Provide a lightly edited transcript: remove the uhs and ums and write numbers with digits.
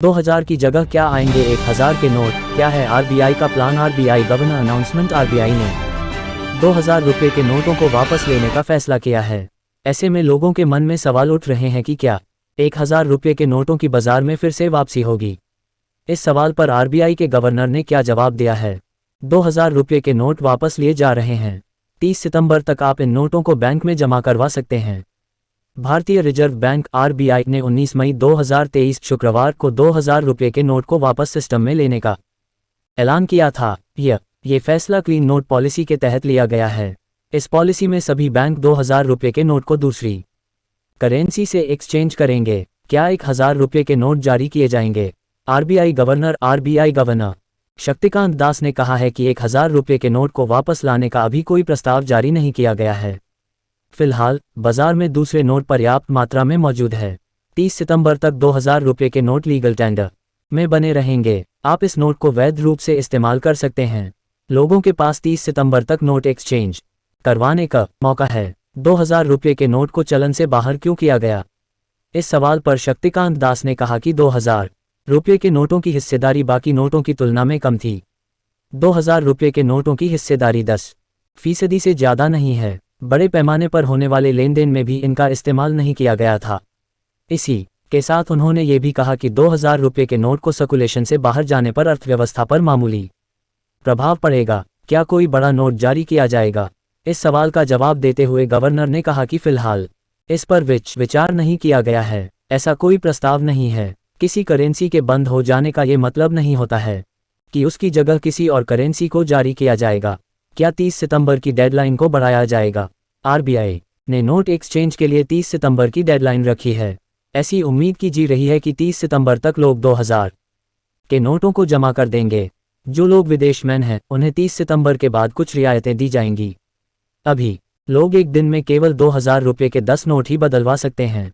2000 की जगह क्या आएंगे 1000 के नोट? क्या है आरबीआई का plan? RBI governor announcement. RBI ने 2000 रुपये के नोटों को वापस लेने का फैसला किया है। ऐसे में लोगों के मन में सवाल उठ रहे हैं कि क्या 1000 रुपये के नोटों की बाजार में फिर से वापसी होगी? इस सवाल पर आरबीआई के गवर्नर ने क्या जवाब दिया है? 2000 रुपये के नोट वापस लिए जा रहे हैं। 30 सितंबर तक आप इन नोटों को बैंक में जमा करवा सकते हैं। भारतीय रिजर्व बैंक आरबीआई ने 19 मई 2023 शुक्रवार को 2000 रुपये के नोट को वापस सिस्टम में लेने का ऐलान किया था। ये फैसला क्लीन नोट पॉलिसी के तहत लिया गया है। इस पॉलिसी में सभी बैंक 2000 रुपये के नोट को दूसरी करेंसी से एक्सचेंज करेंगे। क्या 1000 रुपये के नोट जारी किए जाएंगे? आरबीआई गवर्नर शक्तिकांत दास ने कहा है कि 1000 रुपये के नोट को वापस लाने का अभी कोई प्रस्ताव जारी नहीं किया गया है। फिलहाल बाजार में दूसरे नोट पर्याप्त मात्रा में मौजूद है। 30 सितंबर तक 2000 रुपये के नोट लीगल टेंडर में बने रहेंगे। आप इस नोट को वैध रूप से इस्तेमाल कर सकते हैं। लोगों के पास 30 सितंबर तक नोट एक्सचेंज करवाने का मौका है। 2000 रुपये के नोट को चलन से बाहर क्यों किया गया? इस सवाल पर शक्तिकांत दास ने कहा कि 2000 रुपये के नोटों की हिस्सेदारी बाकी नोटों की तुलना में कम थी। 2000 रुपये के नोटों की हिस्सेदारी 10% से ज़्यादा नहीं है। बड़े पैमाने पर होने वाले लेन देन में भी इनका इस्तेमाल नहीं किया गया था। इसी के साथ उन्होंने ये भी कहा कि 2000 रुपये के नोट को सर्कुलेशन से बाहर जाने पर अर्थव्यवस्था पर मामूली प्रभाव पड़ेगा। क्या कोई बड़ा नोट जारी किया जाएगा? इस सवाल का जवाब देते हुए गवर्नर ने कहा कि फिलहाल इस पर विचार नहीं किया गया है। ऐसा कोई प्रस्ताव नहीं है। किसी करेंसी के बंद हो जाने का ये मतलब नहीं होता है कि उसकी जगह किसी और करेंसी को जारी किया जाएगा। क्या 30 सितंबर की डेडलाइन को बढ़ाया जाएगा? आरबीआई ने नोट एक्सचेंज के लिए 30 सितंबर की डेडलाइन रखी है। ऐसी उम्मीद की जी रही है कि 30 सितंबर तक लोग 2000 के नोटों को जमा कर देंगे। जो लोग विदेश में हैं उन्हें 30 सितंबर के बाद कुछ रियायतें दी जाएंगी। अभी लोग एक दिन में केवल 2000 रुपये के 10 नोट ही बदलवा सकते हैं।